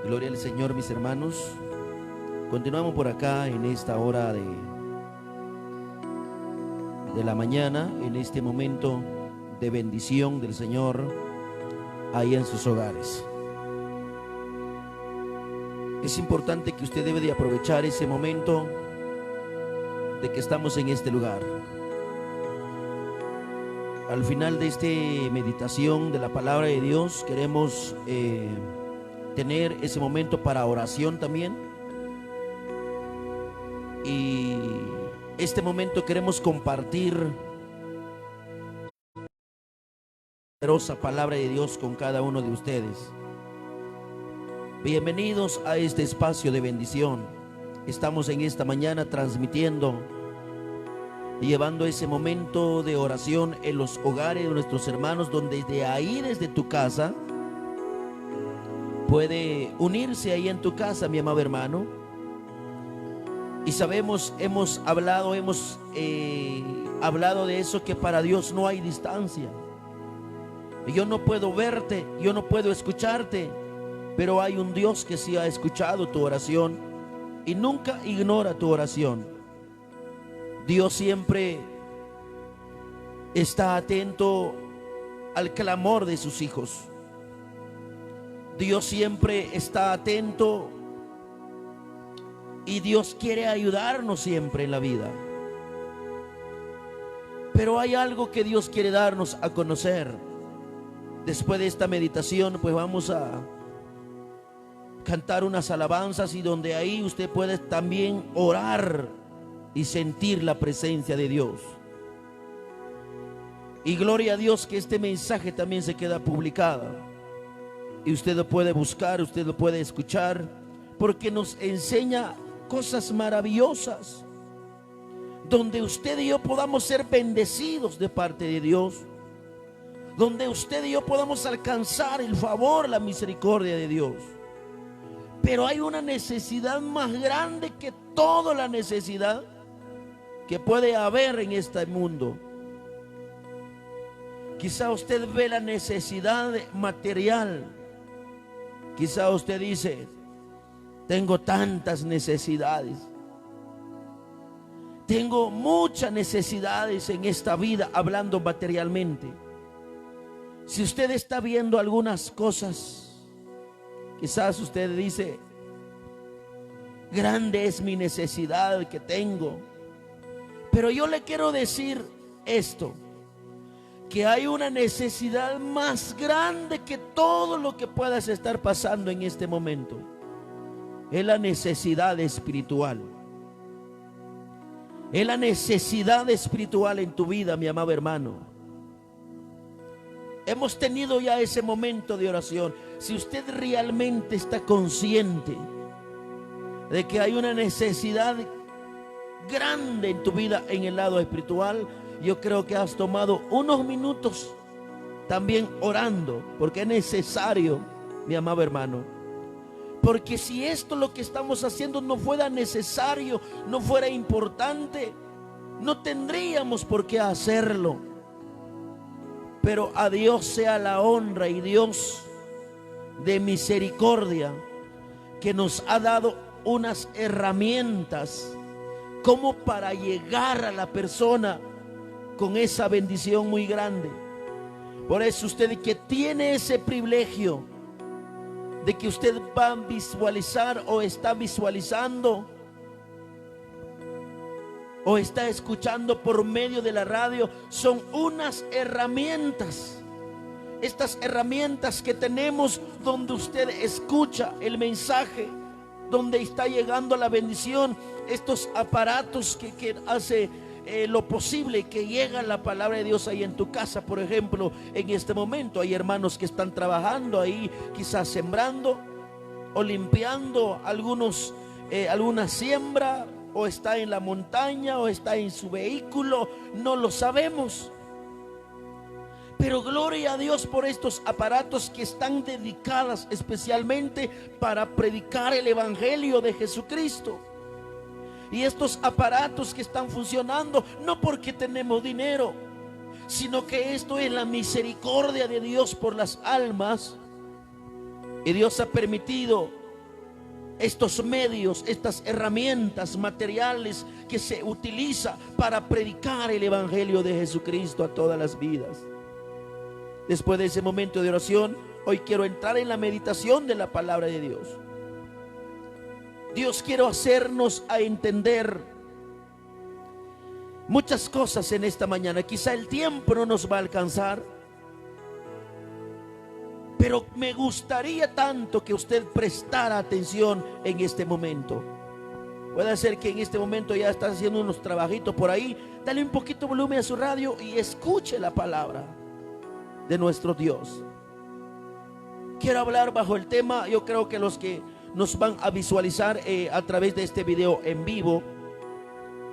Gloria al Señor, mis hermanos. Continuamos por acá en esta hora de la mañana, en este momento de bendición del Señor ahí en sus hogares. Es importante que usted debe de aprovechar ese momento de que estamos en este lugar. Al final de esta meditación de la palabra de Dios, queremos tener ese momento para oración también. Y este momento queremos compartir la poderosa palabra de Dios con cada uno de ustedes. Bienvenidos a este espacio de bendición. Estamos en esta mañana transmitiendo y llevando ese momento de oración en los hogares de nuestros hermanos, donde desde ahí, desde tu casa, puede unirse ahí en tu casa, mi amado hermano. Y sabemos, hemos hablado de eso, que para Dios no hay distancia. Yo no puedo verte, yo no puedo escucharte, pero hay un Dios que sí ha escuchado tu oración y nunca ignora tu oración. Dios siempre está atento al clamor de sus hijos. Dios siempre está atento y Dios quiere ayudarnos siempre en la vida. Pero hay algo que Dios quiere darnos a conocer. Después de esta meditación, pues vamos a cantar unas alabanzas, y donde ahí usted puede también orar y sentir la presencia de Dios. Y gloria a Dios que este mensaje también se queda publicado y usted lo puede buscar, usted lo puede escuchar, porque nos enseña cosas maravillosas, donde usted y yo podamos ser bendecidos de parte de Dios, donde usted y yo podamos alcanzar el favor, la misericordia de Dios. Pero hay una necesidad más grande que toda la necesidad que puede haber en este mundo. Quizá usted ve la necesidad material. Quizá usted dice: tengo tantas necesidades, tengo muchas necesidades en esta vida, hablando materialmente. Si usted está viendo algunas cosas, quizás usted dice: grande es mi necesidad que tengo. Pero yo le quiero decir esto, que hay una necesidad más grande que todo lo que puedas estar pasando en este momento. Es la necesidad espiritual. Es la necesidad espiritual en tu vida, mi amado hermano. Hemos tenido ya ese momento de oración. Si usted realmente está consciente de que hay una necesidad grande en tu vida en el lado espiritual, yo creo que has tomado unos minutos también orando, porque es necesario, mi amado hermano. Porque si esto lo que estamos haciendo no fuera necesario, no fuera importante, no tendríamos por qué hacerlo. Pero a Dios sea la honra, y Dios de misericordia, que nos ha dado unas herramientas como para llegar a la persona con esa bendición muy grande. Por eso usted que tiene ese privilegio de que usted va a visualizar, o está visualizando, o está escuchando por medio de la radio, son unas herramientas. Estas herramientas que tenemos, donde usted escucha el mensaje, donde está llegando la bendición, estos aparatos que hace lo posible que llega la palabra de Dios ahí en tu casa. Por ejemplo, en este momento hay hermanos que están trabajando ahí, quizás sembrando o limpiando alguna siembra, o está en la montaña, o está en su vehículo, no lo sabemos. Pero gloria a Dios por estos aparatos que están dedicados especialmente para predicar el evangelio de Jesucristo. Y estos aparatos que están funcionando no porque tenemos dinero, sino que esto es la misericordia de Dios por las almas. Y Dios ha permitido estos medios, estas herramientas materiales que se utiliza para predicar el evangelio de Jesucristo a todas las vidas. Después de ese momento de oración, hoy quiero entrar en la meditación de la palabra de Dios. Dios quiere hacernos a entender muchas cosas en esta mañana. Quizá el tiempo no nos va a alcanzar, pero me gustaría tanto que usted prestara atención en este momento. Puede ser que en este momento ya está haciendo unos trabajitos por ahí. Dale un poquito de volumen a su radio y escuche la palabra de nuestro Dios. Quiero hablar bajo el tema, yo creo que los que nos van a visualizar a través de este video en vivo,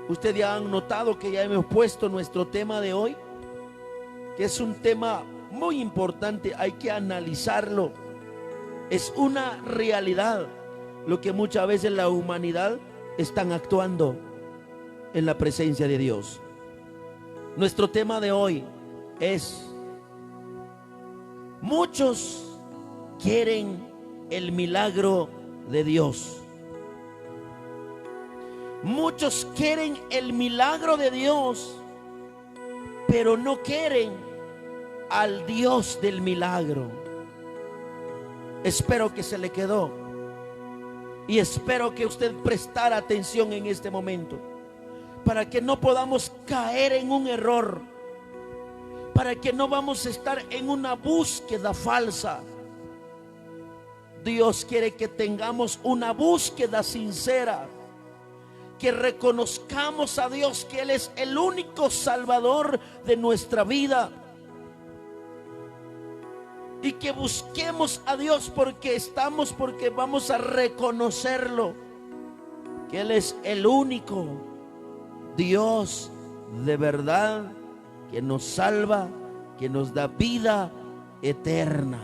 ustedes ya han notado que ya hemos puesto nuestro tema de hoy, que es un tema muy importante, hay que analizarlo. Es una realidad lo que muchas veces la humanidad están actuando en la presencia de Dios. Nuestro tema de hoy es: muchos quieren el milagro de Dios. Muchos quieren el milagro de Dios, pero no quieren al Dios del milagro. Espero que se le quedó y espero que usted prestara atención en este momento, para que no podamos caer en un error, para que no vamos a estar en una búsqueda falsa. Dios quiere que tengamos una búsqueda sincera, que reconozcamos a Dios que Él es el único Salvador de nuestra vida, y que busquemos a Dios porque vamos a reconocerlo, que Él es el único Dios de verdad, que nos salva, que nos da vida eterna.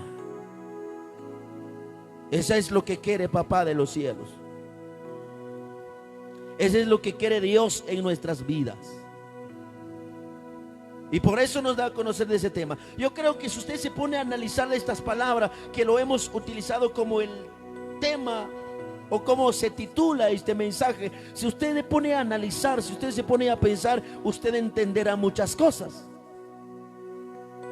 Eso es lo que quiere Papá de los cielos. Eso es lo que quiere Dios en nuestras vidas. Y por eso nos da a conocer de ese tema. Yo creo que si usted se pone a analizar estas palabras, que lo hemos utilizado como el tema o como se titula este mensaje, si usted le pone a analizar, si usted se pone a pensar, usted entenderá muchas cosas.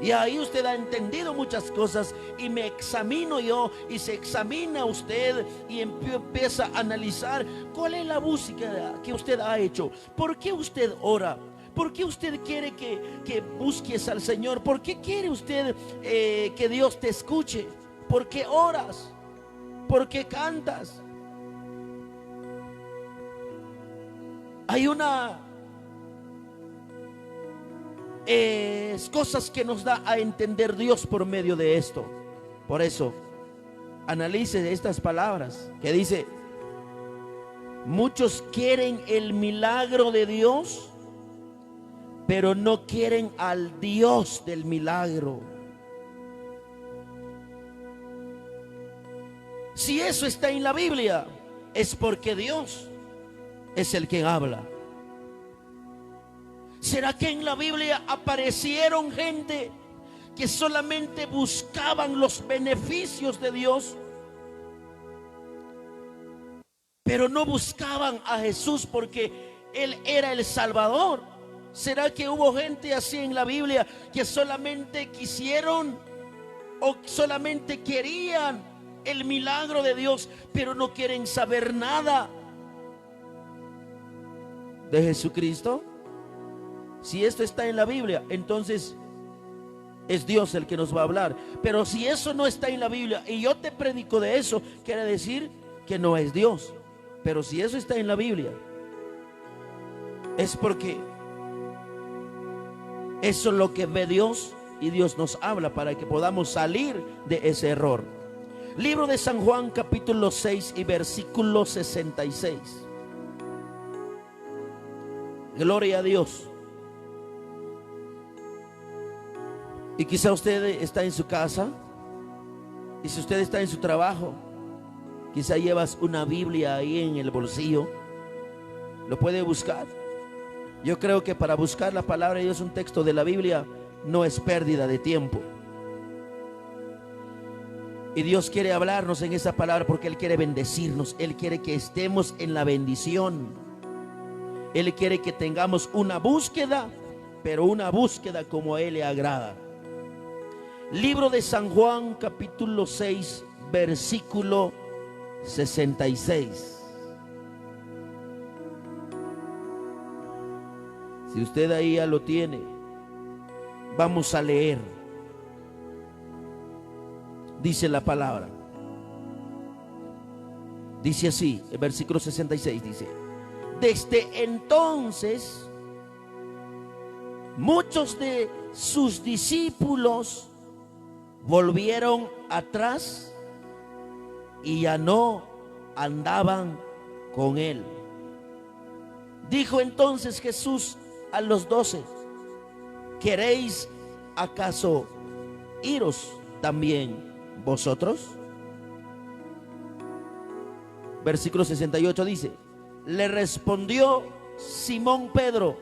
Y ahí usted ha entendido muchas cosas, y me examino yo, y se examina usted, y empieza a analizar cuál es la búsqueda que usted ha hecho. ¿Por qué usted ora? ¿Por qué usted quiere que busques al Señor? ¿Por qué quiere usted que Dios te escuche? ¿Por qué oras? ¿Por qué cantas? Hay cosas que nos da a entender Dios por medio de esto. Por eso, analice estas palabras que dice: muchos quieren el milagro de Dios, pero no quieren al Dios del milagro. Si eso está en la Biblia, es porque Dios es el que habla. ¿Será que en la Biblia aparecieron gente que solamente buscaban los beneficios de Dios, pero no buscaban a Jesús porque Él era el Salvador? ¿Será que hubo gente así en la Biblia que solamente quisieron o solamente querían el milagro de Dios, pero no quieren saber nada de Jesucristo? Si esto está en la Biblia, entonces es Dios el que nos va a hablar. Pero si eso no está en la Biblia y yo te predico de eso, quiere decir que no es Dios. Pero si eso está en la Biblia, es porque eso es lo que ve Dios, y Dios nos habla para que podamos salir de ese error. Libro de San Juan, capítulo 6 y versículo 66. Gloria a Dios. Y quizá usted está en su casa, y si usted está en su trabajo, quizá llevas una Biblia ahí en el bolsillo, lo puede buscar. Yo creo que para buscar la palabra de Dios, un texto de la Biblia, no es pérdida de tiempo. Y Dios quiere hablarnos en esa palabra porque Él quiere bendecirnos. Él quiere que estemos en la bendición. Él quiere que tengamos una búsqueda, pero una búsqueda como a Él le agrada. Libro de San Juan, capítulo 6, versículo 66. Si usted ahí ya lo tiene, vamos a leer. Dice la palabra. Dice así, el versículo 66 dice: desde entonces, muchos de sus discípulos volvieron atrás y ya no andaban con él. Dijo entonces Jesús a los 12: ¿queréis acaso iros también vosotros? Versículo 68 dice: le respondió Simón Pedro: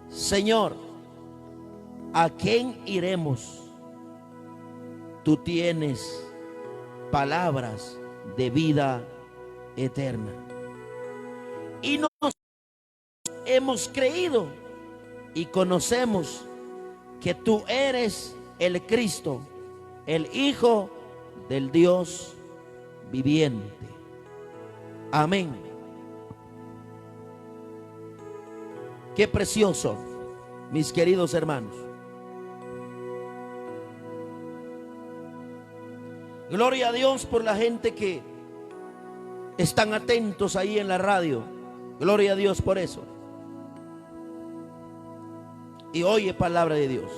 Señor, ¿a quién iremos? Tú tienes palabras de vida eterna. Y nosotros hemos creído y conocemos que tú eres el Cristo, el Hijo del Dios viviente. Amén. Qué precioso, mis queridos hermanos. Gloria a Dios por la gente que están atentos ahí en la radio. Gloria a Dios por eso. Y oye palabra de Dios.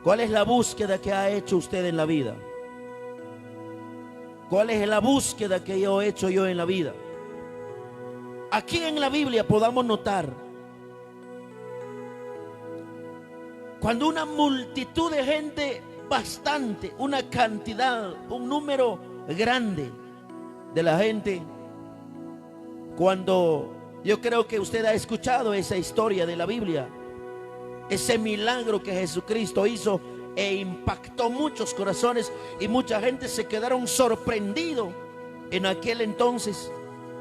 ¿Cuál es la búsqueda que ha hecho usted en la vida? ¿Cuál es la búsqueda que yo he hecho yo en la vida? Aquí en la Biblia podamos notar cuando una multitud de gente, bastante, una cantidad, un número grande de la gente, cuando yo creo que usted ha escuchado esa historia de la Biblia, ese milagro que Jesucristo hizo e impactó muchos corazones y mucha gente se quedaron sorprendidos en aquel entonces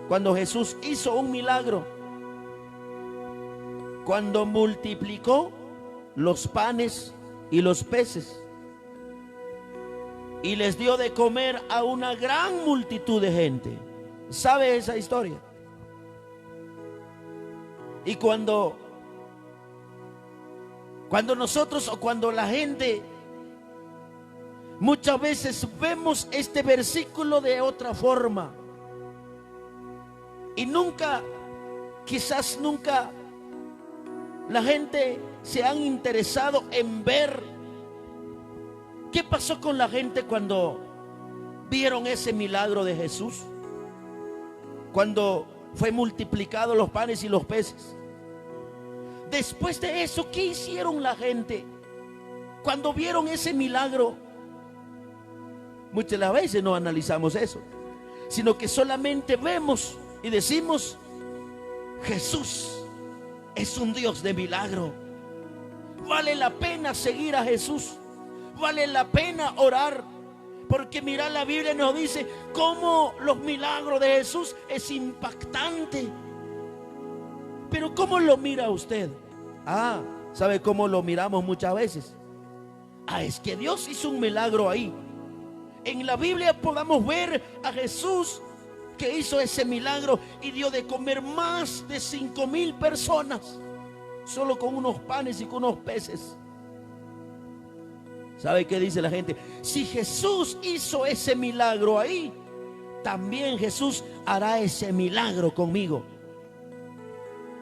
cuando Jesús hizo un milagro, cuando multiplicó los panes y los peces y les dio de comer a una gran multitud de gente. ¿Sabe esa historia? Y cuando nosotros o cuando la gente muchas veces vemos este versículo de otra forma y quizás nunca la gente se han interesado en ver qué pasó con la gente cuando vieron ese milagro de Jesús, cuando fue multiplicado los panes y los peces. Después de eso, ¿qué hicieron la gente cuando vieron ese milagro? Muchas de las veces no analizamos eso, sino que solamente vemos y decimos: Jesús es un Dios de milagro. Vale la pena seguir a Jesús, vale la pena orar, porque mira, la Biblia nos dice cómo los milagros de Jesús es impactante. Pero ¿cómo lo mira usted? ¿Sabe cómo lo miramos muchas veces? Es que Dios hizo un milagro ahí. En la Biblia podamos ver a Jesús que hizo ese milagro y dio de comer más de 5,000 personas solo con unos panes y con unos peces. ¿Sabe qué dice la gente? Si Jesús hizo ese milagro ahí, también Jesús hará ese milagro conmigo.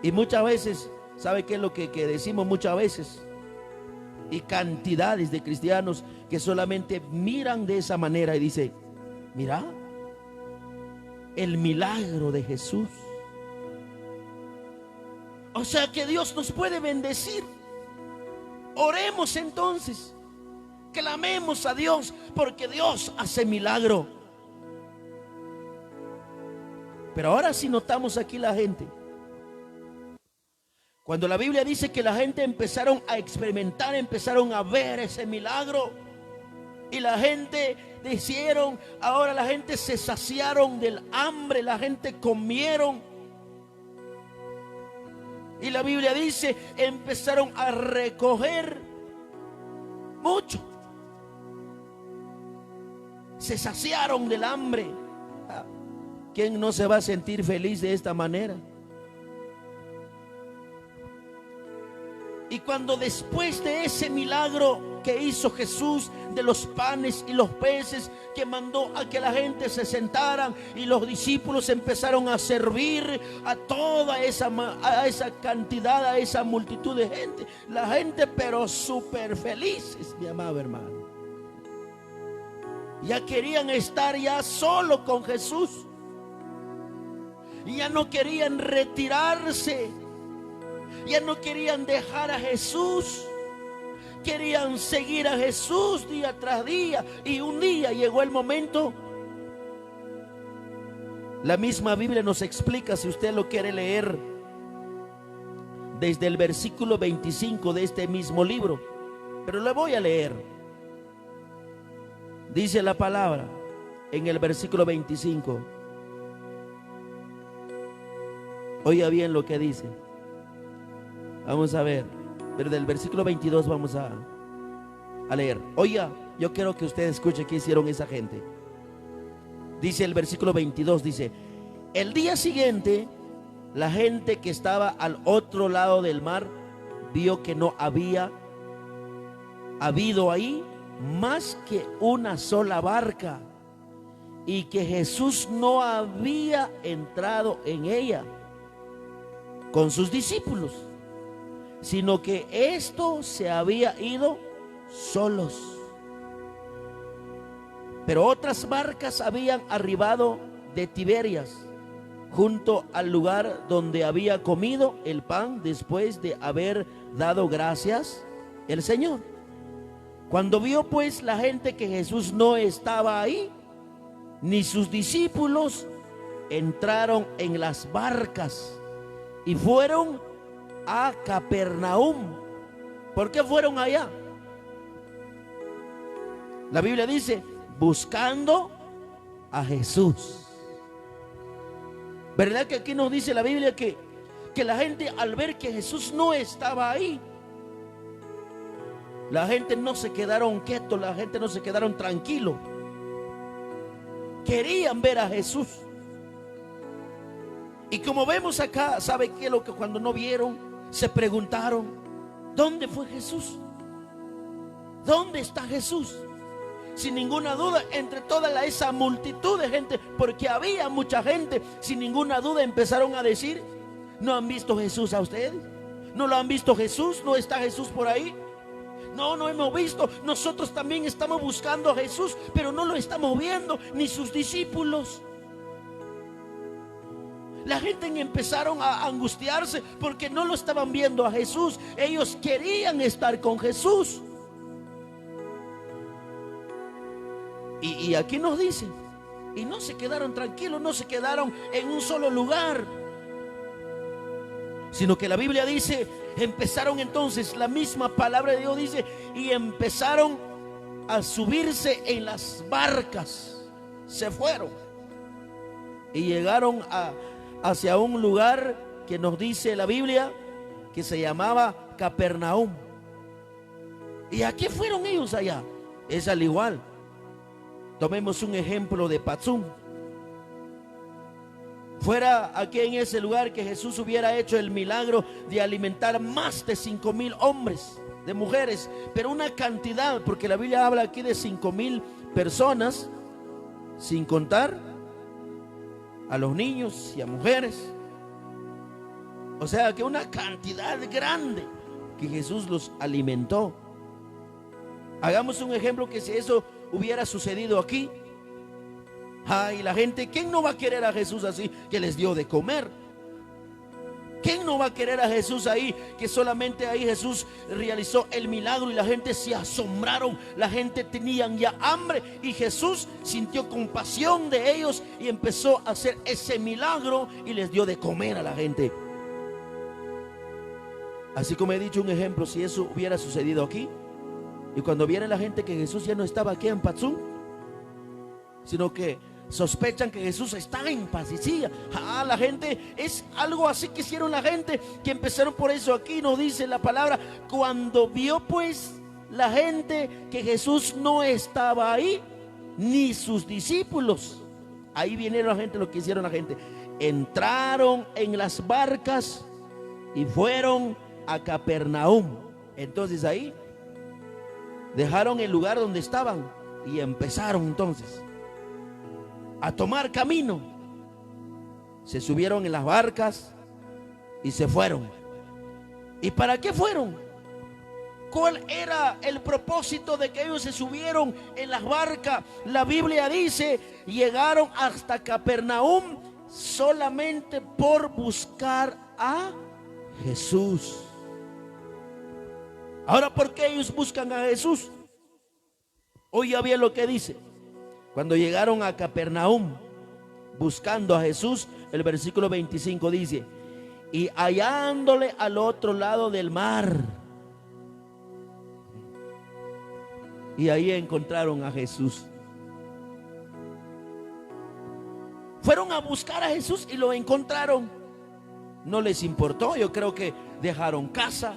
Y muchas veces, ¿sabe qué es lo que decimos muchas veces? Y cantidades de cristianos que solamente miran de esa manera y dicen: mira, el milagro de Jesús. O sea que Dios nos puede bendecir. Oremos entonces, clamemos a Dios, porque Dios hace milagro. Pero ahora sí notamos aquí la gente. Cuando la Biblia dice que la gente empezaron a experimentar, empezaron a ver ese milagro, Y la gente hicieron, ahora la gente se saciaron del hambre, la gente comieron. Y la Biblia dice, empezaron a recoger mucho. Se saciaron del hambre. ¿Quién no se va a sentir feliz de esta manera? Y cuando después de ese milagro que hizo Jesús de los panes y los peces, que mandó a que la gente se sentaran y los discípulos empezaron a servir a toda esa cantidad, a esa multitud de gente, la gente pero súper felices, mi amado hermano. Ya querían estar ya solo con Jesús, y ya no querían retirarse, ya no querían dejar a Jesús, querían seguir a Jesús día tras día. Y un día llegó el momento, la misma Biblia nos explica, si usted lo quiere leer, desde el versículo 25 de este mismo libro, pero le voy a leer. Dice la palabra en el versículo 25. Oiga bien lo que dice. Vamos a ver, pero del versículo 22 vamos a leer. Oiga, yo quiero que usted escuche qué hicieron esa gente. Dice el versículo 22, dice: el día siguiente, la gente que estaba al otro lado del mar vio que no había habido ahí más que una sola barca, y que Jesús no había entrado en ella con sus discípulos, sino que estos se había ido solos. Pero otras barcas habían arribado de Tiberias, junto al lugar donde había comido el pan después de haber dado gracias el Señor. Cuando vio pues la gente que Jesús no estaba ahí, ni sus discípulos, entraron en las barcas y fueron a Capernaum. ¿Por qué fueron allá? La Biblia dice: buscando a Jesús. ¿Verdad que aquí nos dice la Biblia que la gente, al ver que Jesús no estaba ahí, la gente no se quedaron quietos, la gente no se quedaron tranquilos? Querían ver a Jesús. Y como vemos acá, ¿sabe qué? Lo que cuando no vieron, se preguntaron: ¿dónde fue Jesús? ¿Dónde está Jesús? Sin ninguna duda, entre toda esa multitud de gente, porque había mucha gente, sin ninguna duda empezaron a decir: ¿no han visto Jesús a ustedes? ¿No lo han visto Jesús? ¿No está Jesús por ahí? No, no hemos visto. Nosotros también estamos buscando a Jesús, pero no lo estamos viendo, ni sus discípulos. La gente empezaron a angustiarse porque no lo estaban viendo a Jesús. Ellos querían estar con Jesús. Y aquí nos dicen, y no se quedaron tranquilos, no se quedaron en un solo lugar, sino que la Biblia dice, empezaron entonces, la misma palabra de Dios dice, y empezaron a subirse en las barcas. Se fueron y llegaron hacia un lugar que nos dice la Biblia que se llamaba Capernaum. ¿Y a qué fueron ellos allá? Es al igual. Tomemos un ejemplo de Patzum. Fuera aquí en ese lugar que Jesús hubiera hecho el milagro de alimentar más de 5,000 hombres, de mujeres, pero una cantidad, porque la Biblia habla aquí de 5,000 personas, sin contar a los niños y a mujeres. O sea que una cantidad grande que Jesús los alimentó. Hagamos un ejemplo que si eso hubiera sucedido aquí, ay, la gente, ¿quién no va a querer a Jesús así, que les dio de comer? ¿Quién no va a querer a Jesús ahí, que solamente ahí Jesús realizó el milagro y la gente se asombraron? La gente tenían ya hambre y Jesús sintió compasión de ellos y empezó a hacer ese milagro y les dio de comer a la gente. Así como he dicho un ejemplo, si eso hubiera sucedido aquí, Y cuando viene la gente que Jesús ya no estaba aquí en Patzún, sino que sospechan que Jesús está en Paz. Y sí, la gente, es algo así que hicieron la gente, que empezaron por eso. Aquí nos dice la palabra: cuando vio pues la gente que Jesús no estaba ahí, ni sus discípulos. Ahí vinieron la gente, lo que hicieron la gente: entraron en las barcas y fueron a Capernaum. Entonces ahí dejaron el lugar donde estaban y empezaron entonces a tomar camino. Se subieron en las barcas y se fueron. ¿Y para qué fueron? ¿Cuál era el propósito de que ellos se subieron en las barcas? La Biblia dice: llegaron hasta Capernaum solamente por buscar a Jesús. Ahora, ¿por qué ellos buscan a Jesús? Oiga bien lo que dice. Cuando llegaron a Capernaum buscando a Jesús, el versículo 25 dice: y hallándole al otro lado del mar. Y ahí encontraron a Jesús. Fueron a buscar a Jesús y lo encontraron. No les importó. Yo creo que dejaron casa,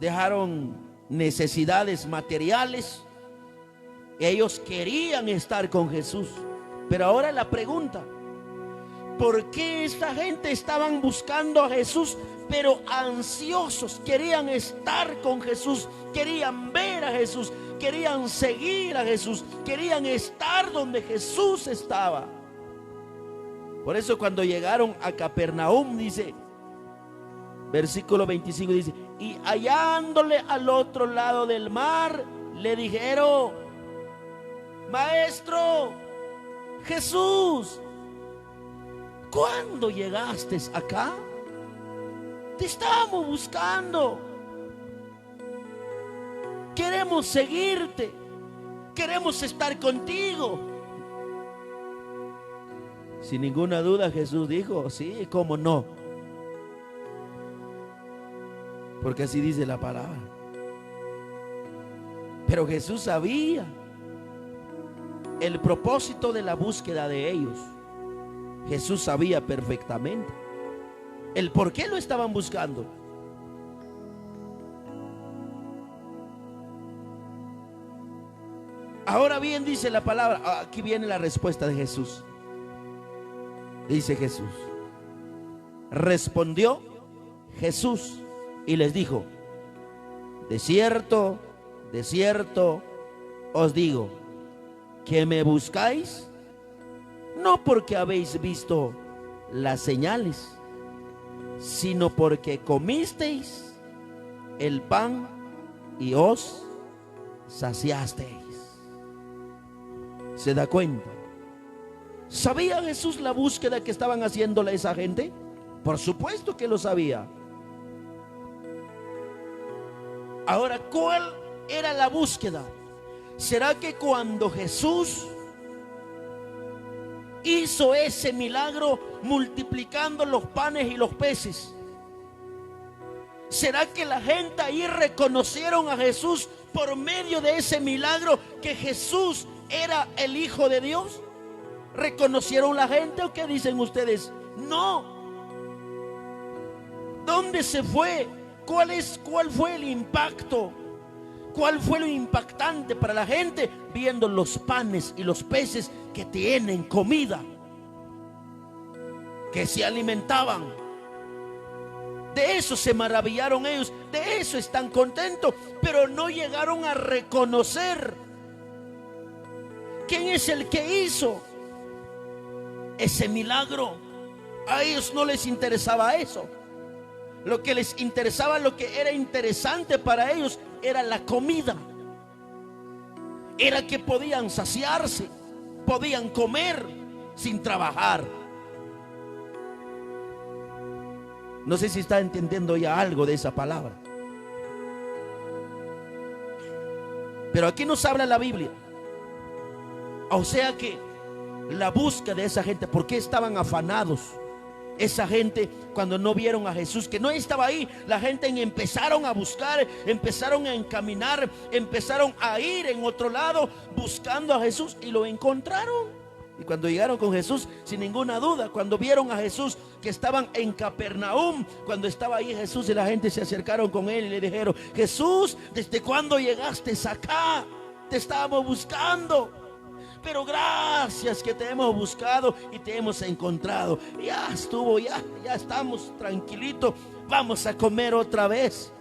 dejaron necesidades materiales. Ellos querían estar con Jesús. Pero ahora la pregunta: ¿por qué esta gente estaban buscando a Jesús, pero ansiosos? Querían estar con Jesús, querían ver a Jesús, querían seguir a Jesús, querían estar donde Jesús estaba. Por eso cuando llegaron a Capernaum, dice, versículo 25, dice: y hallándole al otro lado del mar, le dijeron: Maestro Jesús, ¿cuándo llegaste acá? Te estamos buscando. Queremos seguirte. Queremos estar contigo. Sin ninguna duda Jesús dijo: sí, cómo no. Porque así dice la palabra. Pero Jesús sabía el propósito de la búsqueda de ellos. Jesús sabía perfectamente el por qué lo estaban buscando. Ahora bien, dice la palabra, aquí viene la respuesta de Jesús. Dice Jesús: respondió Jesús y les dijo: de cierto os digo, que me buscáis no porque habéis visto las señales, sino porque comisteis el pan y os saciasteis. ¿Se da cuenta? ¿Sabía Jesús la búsqueda que estaban haciéndole esa gente? Por supuesto que lo sabía. Ahora, ¿cuál era la búsqueda? ¿Será que cuando Jesús hizo ese milagro multiplicando los panes y los peces, será que la gente ahí reconocieron a Jesús por medio de ese milagro, que Jesús era el Hijo de Dios? ¿Reconocieron la gente o qué dicen ustedes? No. ¿Dónde se fue? ¿Cuál fue el impacto? ¿Cuál fue lo impactante para la gente viendo los panes y los peces que tienen comida, que se alimentaban? De eso se maravillaron ellos, de eso están contentos, pero no llegaron a reconocer quién es el que hizo ese milagro. A ellos no les interesaba eso. Lo que les interesaba, lo que era interesante para ellos, era la comida. Era que podían saciarse, podían comer sin trabajar. No sé si está entendiendo ya algo de esa palabra. Pero aquí nos habla la Biblia. O sea que la búsqueda de esa gente, ¿por qué estaban afanados Esa gente, cuando no vieron a Jesús, que no estaba ahí, la gente empezaron a buscar, empezaron a encaminar, empezaron a ir en otro lado buscando a Jesús, y lo encontraron. Y cuando llegaron con Jesús, sin ninguna duda, cuando vieron a Jesús, que estaban en Capernaum, cuando estaba ahí Jesús, y la gente se acercaron con él y le dijeron: Jesús, ¿desde cuándo llegaste acá? Te estábamos buscando, pero gracias que te hemos buscado y te hemos encontrado. Ya estuvo, ya estamos tranquilitos, vamos a comer otra vez.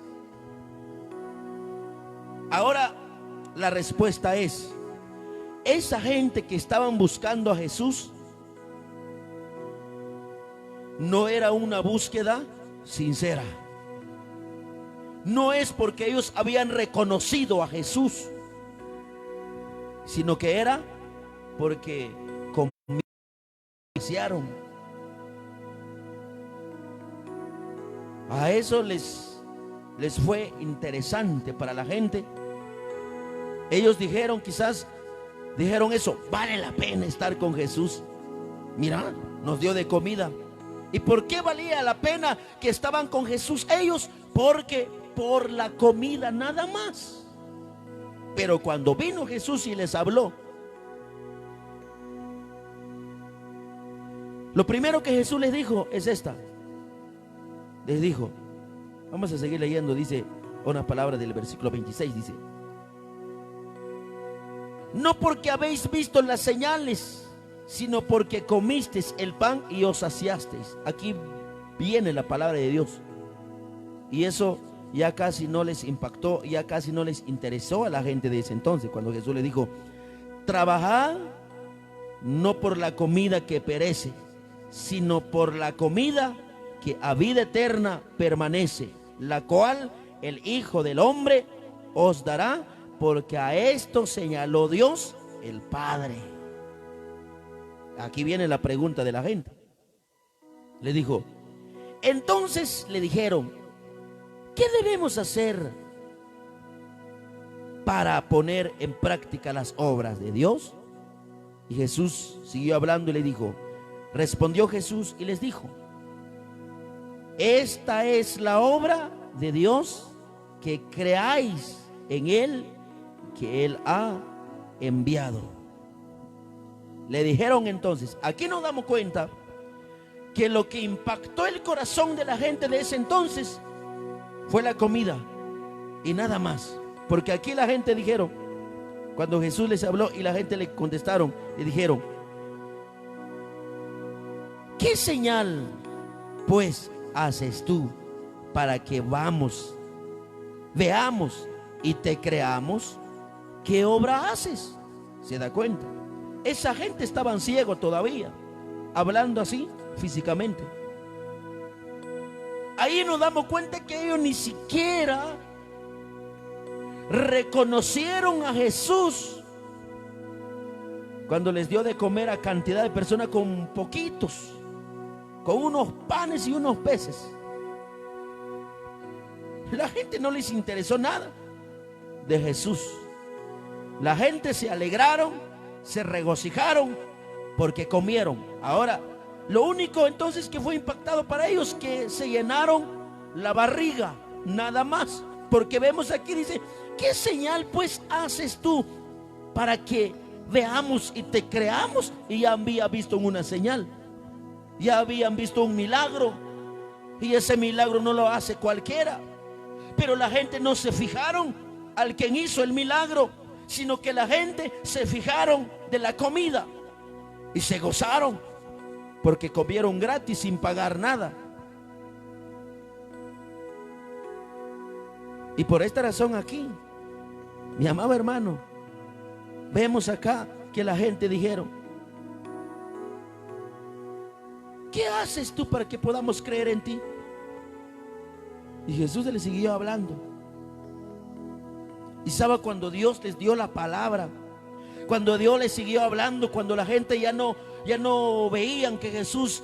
Ahora la respuesta es: esa gente que estaban buscando a Jesús no era una búsqueda sincera. No es porque ellos habían reconocido a Jesús, sino que era porque confiaron. A eso les fue interesante para la gente. Ellos dijeron, quizás dijeron eso: vale la pena estar con Jesús. Mira, nos dio de comida. ¿Y por qué valía la pena que estaban con Jesús ellos? Porque por la comida nada más. Pero cuando vino Jesús y les habló, lo primero que Jesús les dijo es esta. Les dijo, vamos a seguir leyendo, dice una palabra del versículo 26, dice: no porque habéis visto las señales, sino porque comisteis el pan y os saciasteis. Aquí viene la palabra de Dios. Y eso ya casi no les impactó, ya casi no les interesó a la gente de ese entonces, cuando Jesús le dijo: trabajad no por la comida que perece, sino por la comida que a vida eterna permanece, la cual el Hijo del Hombre os dará, porque a esto señaló Dios el Padre. Aquí viene la pregunta de la gente. Le dijo, entonces le dijeron: ¿qué debemos hacer para poner en práctica las obras de Dios? Y Jesús siguió hablando y le dijo, respondió Jesús y les dijo: esta es la obra de Dios, que creáis en Él, que Él ha enviado. Le dijeron entonces, aquí nos damos cuenta que lo que impactó el corazón de la gente de ese entonces fue la comida y nada más. Porque aquí la gente dijeron, cuando Jesús les habló y la gente le contestaron, le dijeron: ¿qué señal pues haces tú para que veamos y te creamos? ¿Qué obra haces? ¿Se da cuenta? Esa gente estaban ciegos todavía, hablando así físicamente. Ahí nos damos cuenta que ellos ni siquiera reconocieron a Jesús cuando les dio de comer a cantidad de personas con poquitos, con unos panes y unos peces. La gente no les interesó nada de Jesús. La gente se alegraron, se regocijaron porque comieron. Ahora, lo único entonces que fue impactado para ellos, que se llenaron la barriga, nada más. Porque vemos aquí, dice: ¿qué señal pues haces tú para que veamos y te creamos? Y ya había visto una señal, ya habían visto un milagro, y ese milagro no lo hace cualquiera. Pero la gente no se fijaron al quien hizo el milagro, sino que la gente se fijaron de la comida y se gozaron porque comieron gratis sin pagar nada. Y por esta razón aquí, mi amado hermano, vemos acá que la gente dijeron: ¿qué haces tú para que podamos creer en ti? Y Jesús le siguió hablando. Y sabe, cuando Dios les dio la palabra, cuando Dios les siguió hablando, cuando la gente ya no veían que Jesús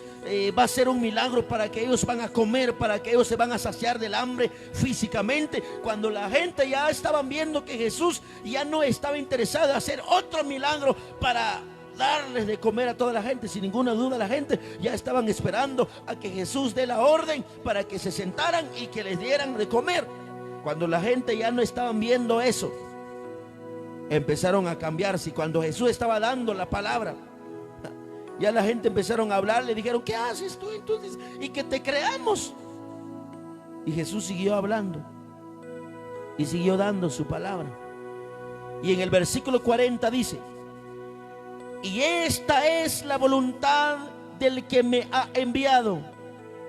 va a hacer un milagro para que ellos van a comer, para que ellos se van a saciar del hambre físicamente, cuando la gente ya estaban viendo que Jesús ya no estaba interesado en hacer otro milagro para darles de comer a toda la gente. Sin ninguna duda la gente ya estaban esperando a que Jesús dé la orden para que se sentaran y que les dieran de comer. Cuando la gente ya no estaban viendo eso, empezaron a cambiarse. Y cuando Jesús estaba dando la palabra, ya la gente empezaron a hablar. Le dijeron: ¿qué haces tú entonces? Y que te creamos. Y Jesús siguió hablando y siguió dando su palabra. Y en el versículo 40 dice: y esta es la voluntad del que me ha enviado,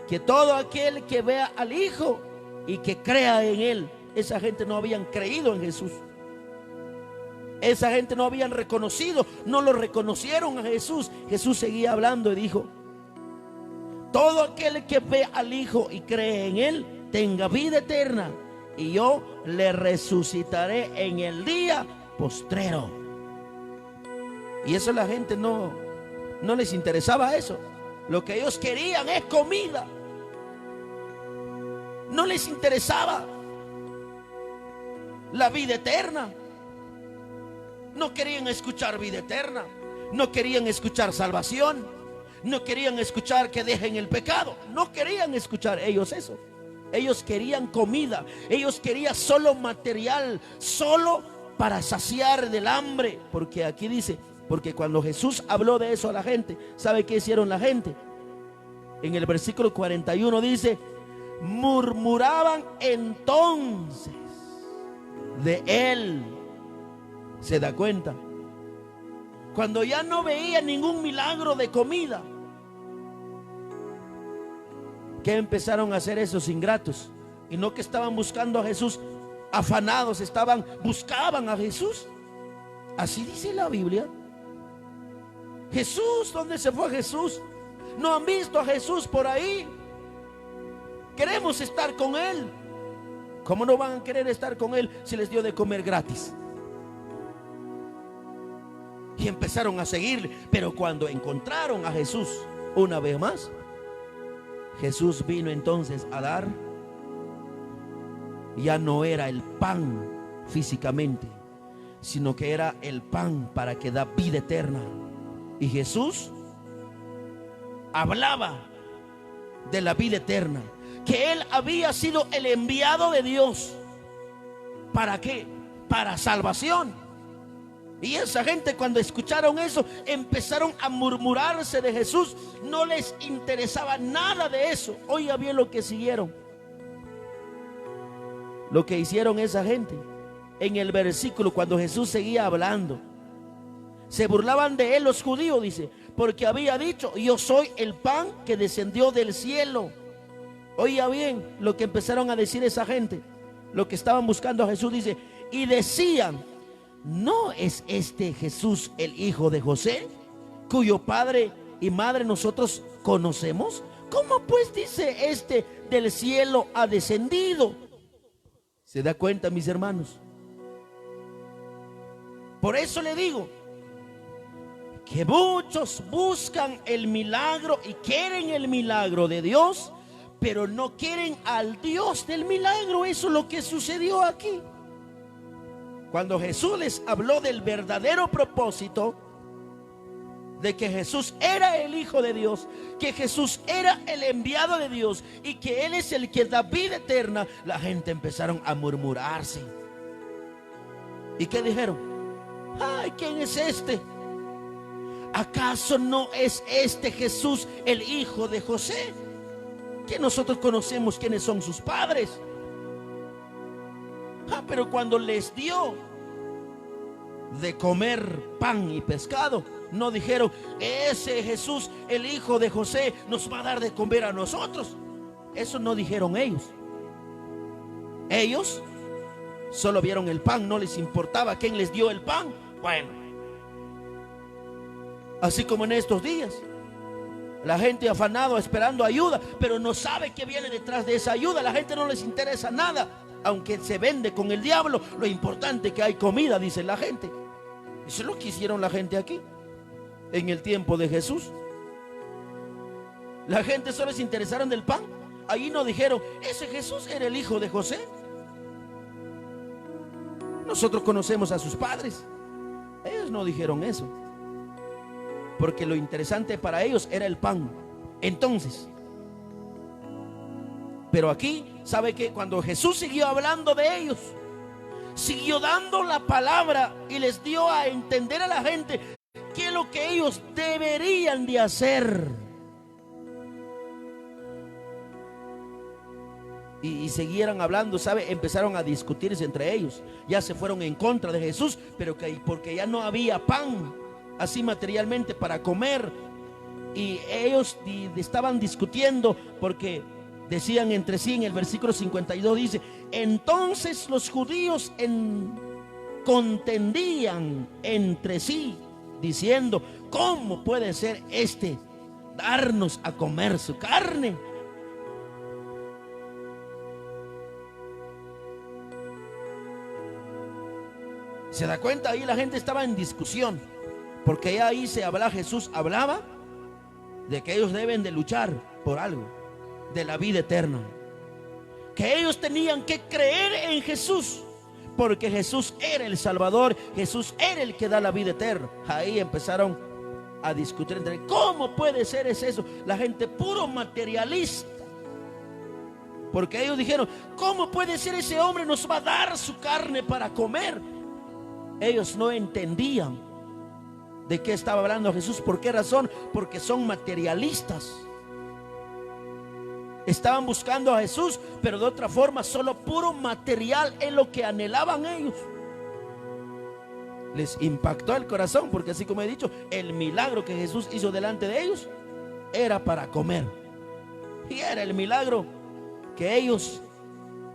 que todo aquel que vea al Hijo y que crea en Él. Esa gente no habían creído en Jesús. Esa gente no habían reconocido, no lo reconocieron a Jesús. Jesús seguía hablando y dijo: todo aquel que ve al Hijo y cree en Él tenga vida eterna, y yo le resucitaré en el día postrero. Y eso la gente no les interesaba eso. Lo que ellos querían es comida. No les interesaba la vida eterna. No querían escuchar vida eterna. No querían escuchar salvación. No querían escuchar que dejen el pecado. No querían escuchar ellos eso. Ellos querían comida. Ellos querían solo material, solo para saciar del hambre. Porque aquí dice: porque cuando Jesús habló de eso a la gente, ¿sabe qué hicieron la gente? En el versículo 41 dice: murmuraban entonces de Él. ¿Se da cuenta? Cuando ya no veía ningún milagro de comida, ¿qué empezaron a hacer esos ingratos? Y no que estaban buscando a Jesús afanados, buscaban a Jesús. Así dice la Biblia. Jesús, ¿dónde se fue Jesús? No han visto a Jesús por ahí. Queremos estar con Él. ¿Cómo no van a querer estar con Él si les dio de comer gratis? Y empezaron a seguirle. Pero cuando encontraron a Jesús una vez más, Jesús vino entonces a dar. Ya no era el pan físicamente, sino que era el pan para que da vida eterna. Y Jesús hablaba de la vida eterna, que Él había sido el enviado de Dios. ¿Para qué? Para salvación. Y esa gente, cuando escucharon eso, empezaron a murmurarse de Jesús. No les interesaba nada de eso. Oiga bien lo que siguieron. Lo que hicieron esa gente. En el versículo, cuando Jesús seguía hablando, se burlaban de Él los judíos, dice, porque había dicho: yo soy el pan que descendió del cielo. Oiga bien lo que empezaron a decir esa gente, lo que estaban buscando a Jesús. Dice: y decían: ¿no es este Jesús el hijo de José, cuyo padre y madre nosotros conocemos? ¿Cómo pues dice este: del cielo ha descendido? ¿Se da cuenta, mis hermanos? Por eso le digo que muchos buscan el milagro y quieren el milagro de Dios, pero no quieren al Dios del milagro. Eso es lo que sucedió aquí. Cuando Jesús les habló del verdadero propósito, de que Jesús era el Hijo de Dios, que Jesús era el enviado de Dios y que Él es el que da vida eterna, la gente empezaron a murmurarse. ¿Y qué dijeron? Ay, ¿quién es este? ¿Acaso no es este Jesús el hijo de José? Que nosotros conocemos quiénes son sus padres. Pero cuando les dio de comer pan y pescado, no dijeron: ese Jesús el hijo de José nos va a dar de comer a nosotros. Eso no dijeron ellos. Ellos solo vieron el pan, no les importaba quién les dio el pan. Bueno, así como en estos días, la gente afanado esperando ayuda, pero no sabe qué viene detrás de esa ayuda. La gente no les interesa nada, aunque se vende con el diablo. Lo importante es que hay comida, dice la gente. Eso es lo que hicieron la gente aquí en el tiempo de Jesús. La gente solo se interesaron del pan. Allí no dijeron: ese Jesús era el hijo de José. Nosotros conocemos a sus padres. Ellos no dijeron eso. porque lo interesante para ellos era el pan. Entonces, pero aquí, ¿sabe qué? Cuando Jesús siguió hablando de ellos, siguió dando la palabra y les dio a entender a la gente qué es lo que ellos deberían de hacer. Y siguieron hablando, ¿sabe? Empezaron a discutirse entre ellos. Ya se fueron en contra de Jesús, pero porque ya no había pan, así materialmente, para comer. Y ellos estaban discutiendo porque decían entre sí, en el versículo 52 dice: entonces los judíos contendían entre sí, diciendo: ¿cómo puede ser este darnos a comer su carne? ¿Se da cuenta? Ahí la gente estaba en discusión, porque ya ahí Jesús hablaba de que ellos deben de luchar por algo, de la vida eterna, que ellos tenían que creer en Jesús, porque Jesús era el Salvador, Jesús era el que da la vida eterna. Ahí empezaron a discutir entre ellos. ¿Cómo puede ser eso? La gente puro materialista, porque ellos dijeron: ¿cómo puede ser ese hombre nos va a dar su carne para comer? Ellos no entendían de qué estaba hablando Jesús. ¿Por qué razón? Porque son materialistas. Estaban buscando a Jesús, pero de otra forma, solo puro material es lo que anhelaban ellos. Les impactó el corazón, porque así como he dicho, el milagro que Jesús hizo delante de ellos era para comer. Y era el milagro que ellos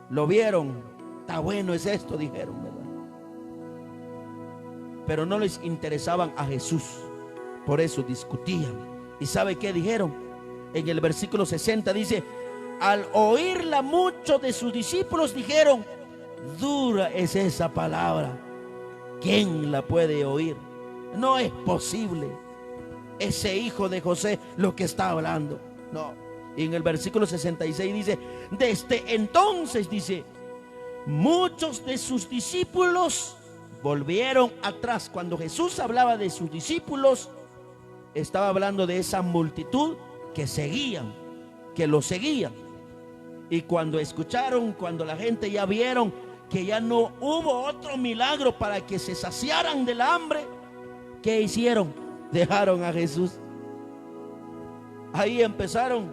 lo vieron. Está bueno es esto, dijeron, ¿verdad? Pero no les interesaban a Jesús, por eso discutían. ¿Y sabe qué dijeron? En el versículo 60 dice: al oírla muchos de sus discípulos dijeron: dura es esa palabra, ¿quién la puede oír? No es posible ese hijo de José lo que está hablando. No. Y en el versículo 66 dice: desde entonces, dice, muchos de sus discípulos volvieron atrás. Cuando Jesús hablaba de sus discípulos, estaba hablando de esa multitud que seguían, que lo seguían. Y cuando escucharon, cuando la gente ya vieron que ya no hubo otro milagro para que se saciaran del hambre, ¿qué hicieron? Dejaron a Jesús. Ahí empezaron,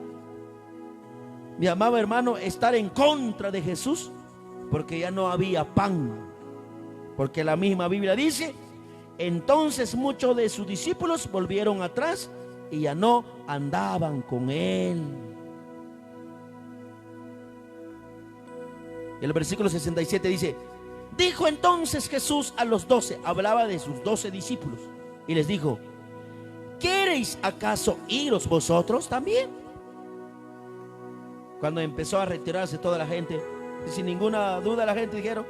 mi amado hermano, estar en contra de Jesús, porque ya no había pan. Porque la misma Biblia dice: entonces muchos de sus discípulos volvieron atrás y ya no andaban con él. El versículo 67 dice: dijo entonces Jesús a los 12, hablaba de sus 12 discípulos, y les dijo: ¿queréis acaso iros vosotros también? Cuando empezó a retirarse toda la gente, sin ninguna duda la gente dijeron: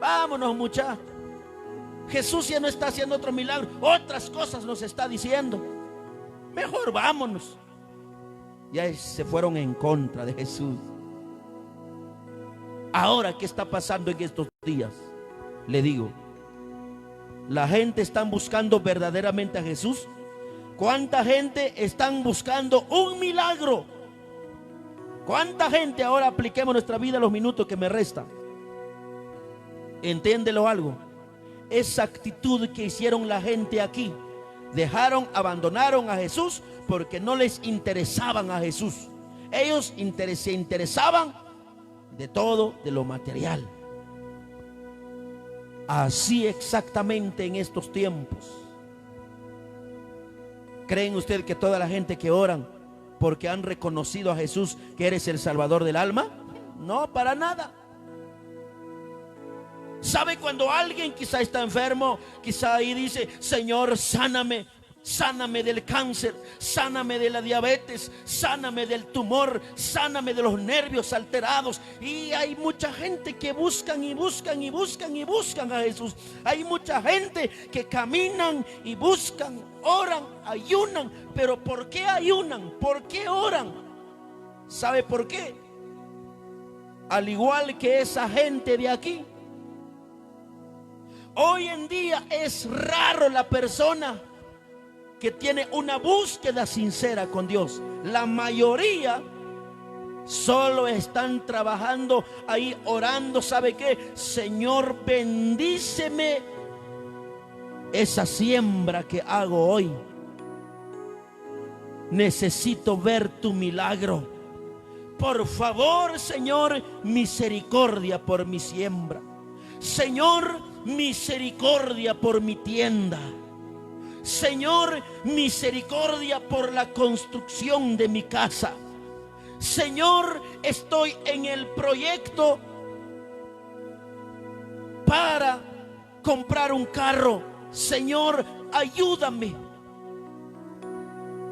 vámonos, muchachos, Jesús ya no está haciendo otro milagro, otras cosas nos está diciendo, mejor vámonos. Ya se fueron en contra de Jesús. Ahora, ¿qué está pasando en estos días? Le digo, la gente está buscando verdaderamente a Jesús. ¿Cuánta gente están buscando un milagro? ¿Cuánta gente? Ahora apliquemos nuestra vida a los minutos que me restan. Entiéndelo algo. Esa actitud que hicieron la gente aquí, abandonaron a Jesús porque no les interesaban a Jesús. Ellos se interesaban de todo, de lo material. Así exactamente en estos tiempos. ¿Creen ustedes que toda la gente que oran porque han reconocido a Jesús que eres el Salvador del alma? No, para nada. ¿Sabe cuando alguien quizá está enfermo? Quizá ahí dice: Señor, sáname, sáname del cáncer, sáname de la diabetes, sáname del tumor, sáname de los nervios alterados. Y hay mucha gente que buscan y buscan y buscan y buscan a Jesús. Hay mucha gente que caminan y buscan, oran, ayunan. Pero ¿por qué ayunan? ¿Por qué oran? ¿Sabe por qué? Al igual que esa gente de aquí, hoy en día es raro la persona que tiene una búsqueda sincera con Dios. La mayoría solo están trabajando ahí, orando. ¿Sabe qué? Señor, bendíceme esa siembra que hago hoy. Necesito ver tu milagro. Por favor, Señor, misericordia por mi siembra. Señor, misericordia por mi tienda. Señor, misericordia por la construcción de mi casa. Señor, estoy en el proyecto para comprar un carro. Señor, ayúdame.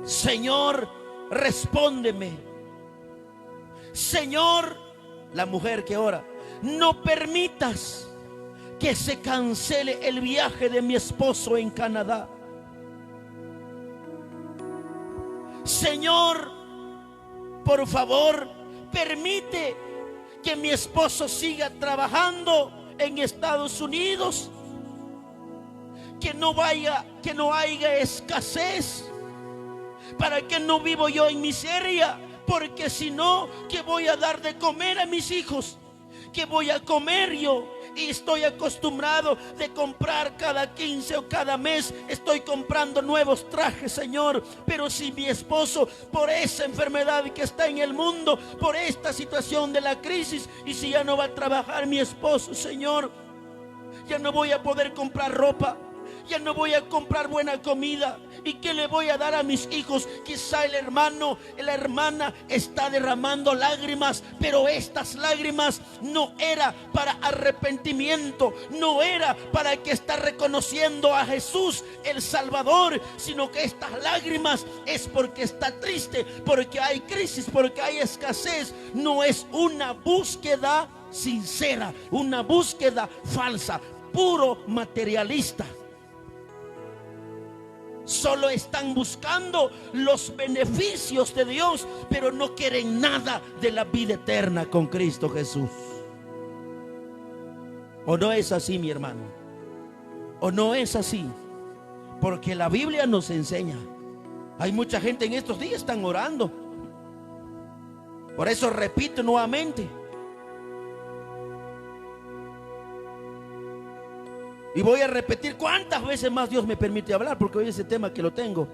Señor, respóndeme. Señor, la mujer que ora, no permitas que se cancele el viaje de mi esposo en Canadá. Señor, por favor, permite que mi esposo siga trabajando en Estados Unidos, que no haya escasez, para que no vivo yo en miseria, porque si no, ¿qué voy a dar de comer a mis hijos? ¿Qué voy a comer yo? Y estoy acostumbrado de comprar cada 15 o cada mes. Estoy comprando nuevos trajes, Señor. Pero si mi esposo, por esa enfermedad que está en el mundo, por esta situación de la crisis, y si ya no va a trabajar mi esposo, Señor, ya no voy a poder comprar ropa, ya no voy a comprar buena comida. ¿Y qué le voy a dar a mis hijos? Quizá el hermano, la hermana está derramando lágrimas, pero estas lágrimas no era para arrepentimiento, no era para que está reconociendo a Jesús el Salvador, sino que estas lágrimas es porque está triste, porque hay crisis, porque hay escasez. No es una búsqueda sincera, una búsqueda falsa, puro materialista. Solo están buscando los beneficios de Dios, pero no quieren nada de la vida eterna con Cristo Jesús. ¿O no es así, mi hermano? ¿O no es así? Porque la Biblia nos enseña. Hay mucha gente en estos días están orando. Por eso repito nuevamente. Y voy a repetir cuántas veces más Dios me permite hablar, porque hoy ese tema que lo tengo,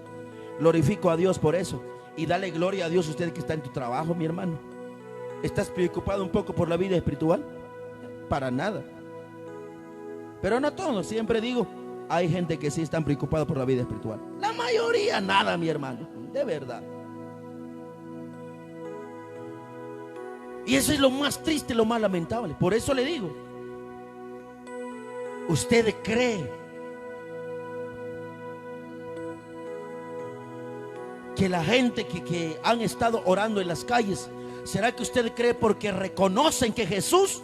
glorifico a Dios por eso. Y dale gloria a Dios. Usted que está en tu trabajo, mi hermano, ¿estás preocupado un poco por la vida espiritual? Para nada. Pero no todos, siempre digo, hay gente que sí están preocupados por la vida espiritual. La mayoría nada, mi hermano, de verdad. Y eso es lo más triste, lo más lamentable. Por eso le digo, ¿usted cree que la gente que han estado orando en las calles, será que usted cree porque reconocen que Jesús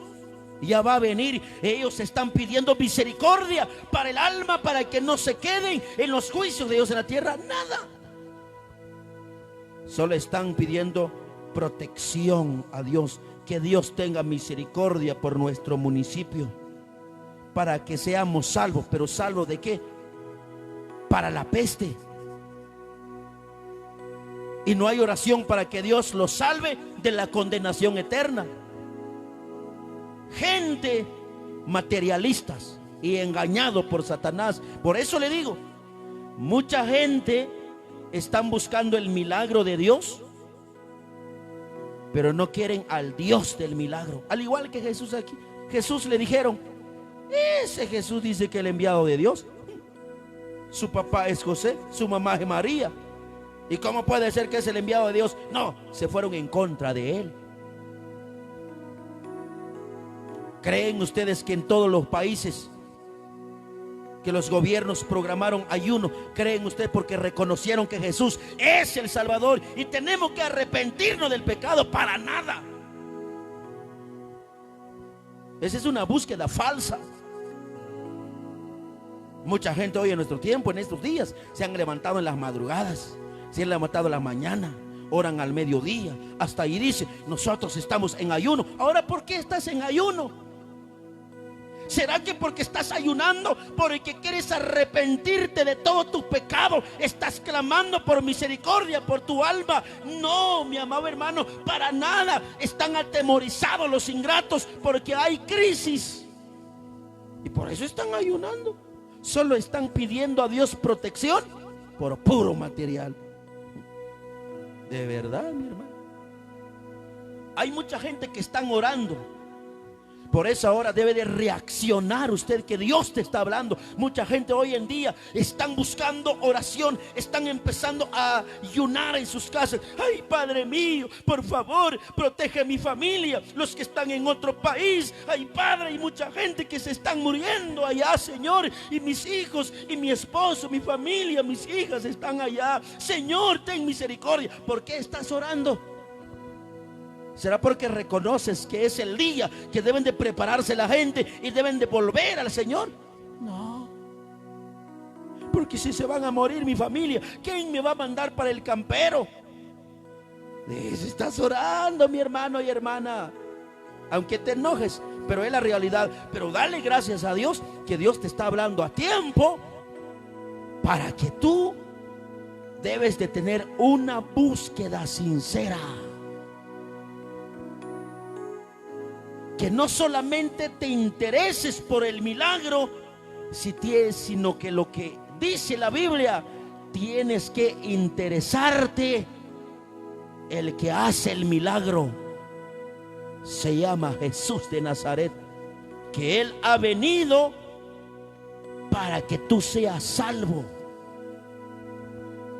ya va a venir? Ellos están pidiendo misericordia para el alma, para que no se queden en los juicios de Dios en la tierra. Nada. Solo están pidiendo protección a Dios, que Dios tenga misericordia por nuestro municipio, para que seamos salvos. ¿Pero salvos de qué? Para la peste. Y no hay oración para que Dios los salve de la condenación eterna. Gente materialistas y engañados por Satanás. Por eso le digo, mucha gente están buscando el milagro de Dios, pero no quieren al Dios del milagro. Al igual que Jesús aquí. Jesús le dijeron, ese Jesús dice que el enviado de Dios. Su papá es José, su mamá es María. ¿Y cómo puede ser que es el enviado de Dios? No, se fueron en contra de él. ¿Creen ustedes que en todos los países que los gobiernos programaron ayuno, creen ustedes porque reconocieron que Jesús es el Salvador y tenemos que arrepentirnos del pecado? Para nada. Esa es una búsqueda falsa. Mucha gente hoy en nuestro tiempo, en estos días, se han levantado en las madrugadas, se han levantado en la mañana, oran al mediodía, hasta ahí dice, nosotros estamos en ayuno. Ahora, ¿por qué estás en ayuno? ¿Será que porque estás ayunando, porque quieres arrepentirte de todo tu pecado, estás clamando por misericordia por tu alma? No, mi amado hermano, para nada. Están atemorizados los ingratos porque hay crisis. Y por eso están ayunando. Solo están pidiendo a Dios protección por puro material. De verdad, mi hermano. Hay mucha gente que están orando. Por eso ahora debe de reaccionar usted, que Dios te está hablando. Mucha gente hoy en día están buscando oración, están empezando a ayunar en sus casas. Ay, Padre mío, por favor, protege a mi familia, los que están en otro país. Ay, Padre, hay mucha gente que se están muriendo allá, Señor. Y mis hijos, y mi esposo, mi familia, mis hijas están allá. Señor, ten misericordia. ¿Por qué estás orando? ¿Será porque reconoces que es el día que deben de prepararse la gente y deben de volver al Señor? No. Porque si se van a morir mi familia, ¿quién me va a mandar para el campero? De eso estás orando, mi hermano y hermana. Aunque te enojes, pero es la realidad. Pero dale gracias a Dios que Dios te está hablando a tiempo, para que tú debes de tener una búsqueda sincera. Que no solamente te intereses por el milagro, sino que lo que dice la Biblia, tienes que interesarte. El que hace el milagro se llama Jesús de Nazaret, que Él ha venido para que tú seas salvo.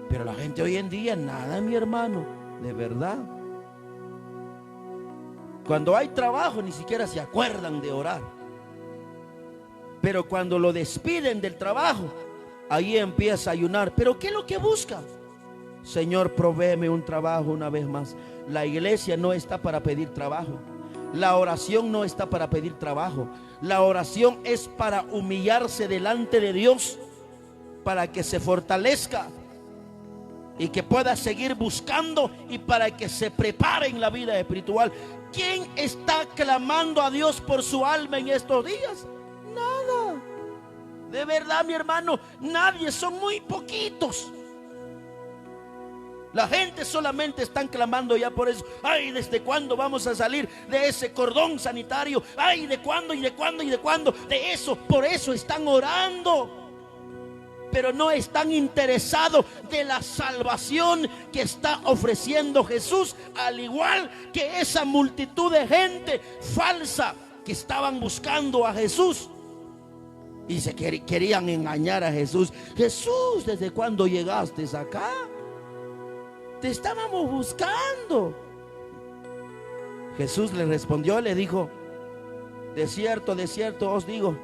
Pero la gente hoy en día, nada, mi hermano, de verdad. Cuando hay trabajo ni siquiera se acuerdan de orar. Pero cuando lo despiden del trabajo, ahí empieza a ayunar. ¿Pero qué es lo que busca? Señor, provéeme un trabajo una vez más. La iglesia no está para pedir trabajo. La oración no está para pedir trabajo. La oración es para humillarse delante de Dios, para que se fortalezca y que pueda seguir buscando, y para que se prepare en la vida espiritual. ¿Quién está clamando a Dios por su alma en estos días? Nada. De verdad, mi hermano, nadie. Son muy poquitos. La gente solamente están clamando ya por eso. Ay, ¿desde cuándo vamos a salir de ese cordón sanitario? Ay, ¿de cuándo y de cuándo y de cuándo? De eso, por eso están orando. Pero no están interesados de la salvación que está ofreciendo Jesús, al igual que esa multitud de gente falsa que estaban buscando a Jesús y se querían engañar a Jesús. Jesús, ¿desde cuándo llegaste acá? Te estábamos buscando. Jesús le respondió, le dijo: de cierto os digo,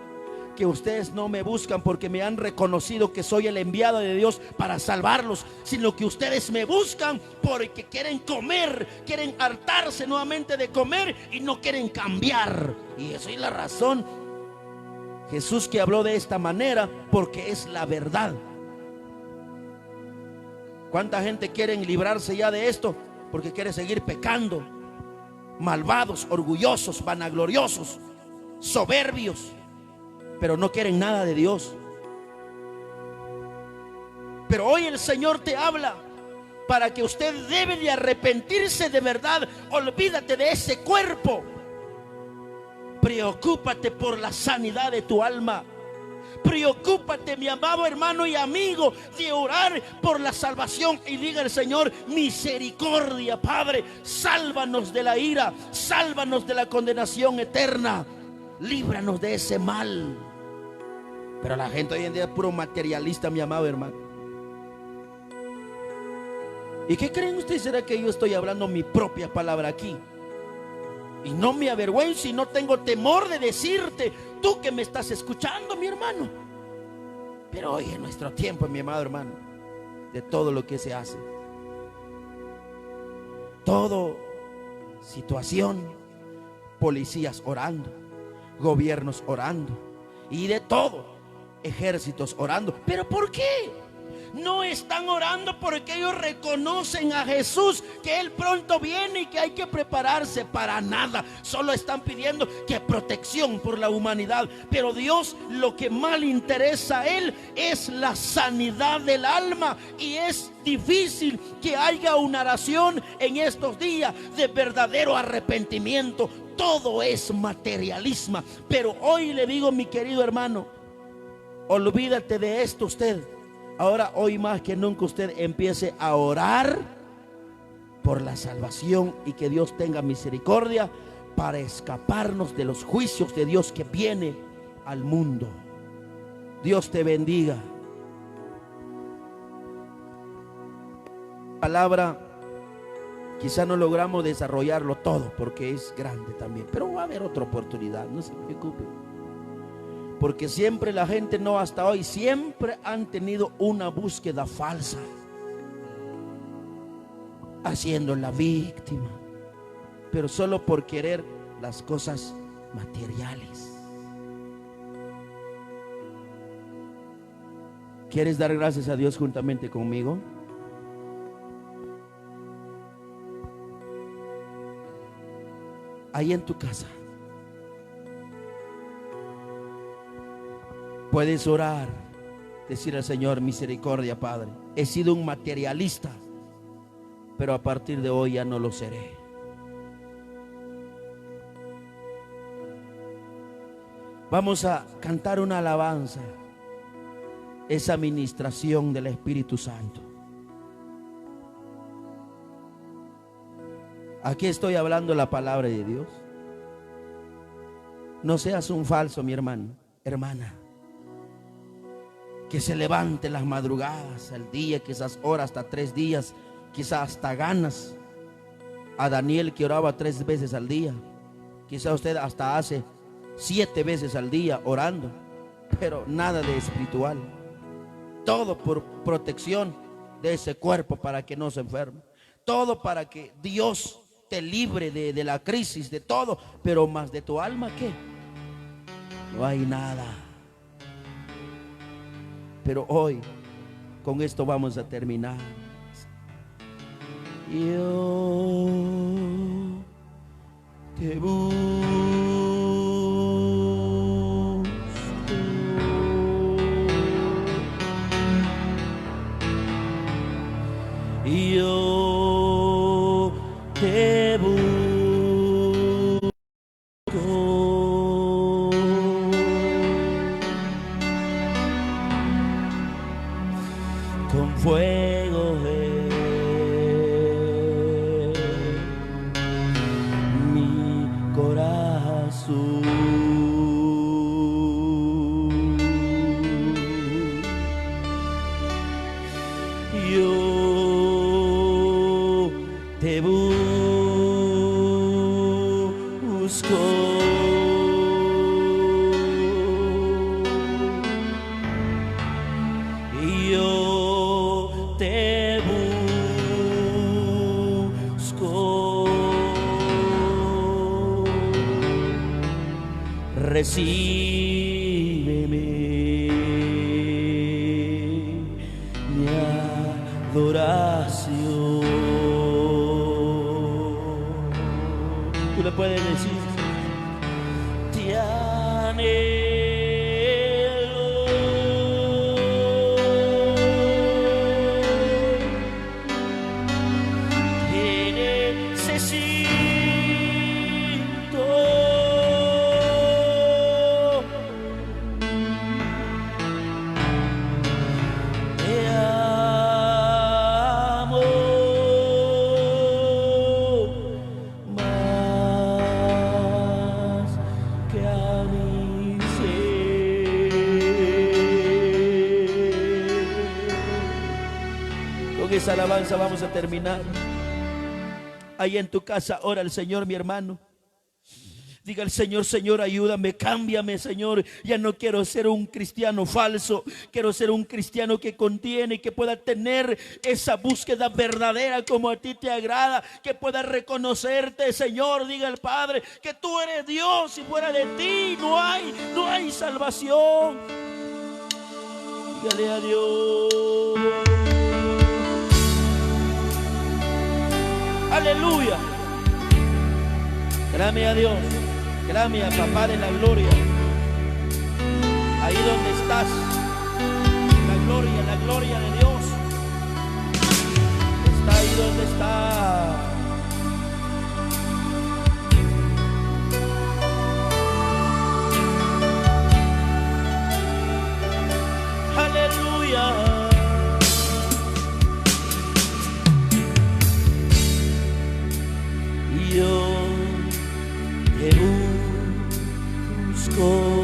que ustedes no me buscan porque me han reconocido que soy el enviado de Dios para salvarlos, sino que ustedes me buscan porque quieren comer, quieren hartarse nuevamente de comer y no quieren cambiar. Y eso es la razón. Jesús que habló de esta manera porque es la verdad. ¿Cuánta gente quiere librarse ya de esto? Porque quiere seguir pecando. Malvados, orgullosos, vanagloriosos, soberbios, pero no quieren nada de Dios. Pero hoy el Señor te habla para que usted debe de arrepentirse de verdad. Olvídate de ese cuerpo. Preocúpate por la sanidad de tu alma. Preocúpate, mi amado hermano y amigo, de orar por la salvación y diga al Señor: misericordia, Padre, sálvanos de la ira, sálvanos de la condenación eterna, líbranos de ese mal. Pero la gente hoy en día es puro materialista, mi amado hermano. ¿Y qué creen ustedes? ¿Será que yo estoy hablando mi propia palabra aquí? Y no me avergüenzo y no tengo temor de decirte, tú que me estás escuchando, mi hermano. Pero hoy en nuestro tiempo, mi amado hermano, de todo lo que se hace, todo situación, policías orando, gobiernos orando, y de todo, ejércitos orando. ¿Pero por qué? No es están orando porque ellos reconocen a Jesús, que Él pronto viene y que hay que prepararse. Para nada, solo están pidiendo que protección por la humanidad. Pero Dios, lo que más le interesa a Él es la sanidad del alma. Y es difícil que haya una oración en estos días de verdadero arrepentimiento. Todo es materialismo. Pero hoy le digo, mi querido hermano, olvídate de esto usted. Ahora, hoy más que nunca, usted empiece a orar por la salvación y que Dios tenga misericordia para escaparnos de los juicios de Dios que viene al mundo. Dios te bendiga. Palabra, quizá no logramos desarrollarlo todo porque es grande también, pero va a haber otra oportunidad, no se preocupe. Porque siempre la gente, no hasta hoy, siempre han tenido una búsqueda falsa, haciendo la víctima, pero solo por querer las cosas materiales. ¿Quieres dar gracias a Dios juntamente conmigo? Ahí en tu casa puedes orar, decir al Señor: misericordia, Padre, he sido un materialista, pero a partir de hoy ya no lo seré. Vamos a cantar una alabanza, esa administración del Espíritu Santo. Aquí estoy hablando la palabra de Dios. No seas un falso, mi hermano, hermana, que se levante las madrugadas, al día, quizás ora hasta 3 días, quizás hasta ganas. A Daniel, que oraba 3 veces al día, quizás usted hasta hace 7 veces al día orando, pero nada de espiritual. Todo por protección de ese cuerpo para que no se enferme. Todo para que Dios te libre de la crisis, de todo. Pero más de tu alma, ¿qué? No hay nada. Pero hoy, con esto vamos a terminar. Yo te busco. Yo te busco con fuego de mi corazón. Yo te busco. Yo te busco. Recíbeme mi adoración. Tú le puedes decir: te anhelo. Con esa alabanza vamos a terminar. Ahí en tu casa, ora al Señor, mi hermano. Diga al Señor: Señor, ayúdame, cámbiame, Señor. Ya no quiero ser un cristiano falso. Quiero ser un cristiano que contiene, que pueda tener esa búsqueda verdadera como a ti te agrada. Que pueda reconocerte, Señor. Diga al Padre que tú eres Dios y fuera de ti no hay salvación. Dígale a Dios. Aleluya. Clame a Dios, clame a Papá de la gloria. Ahí donde estás, la gloria de Dios está ahí donde está. Aleluya. Yo te busco.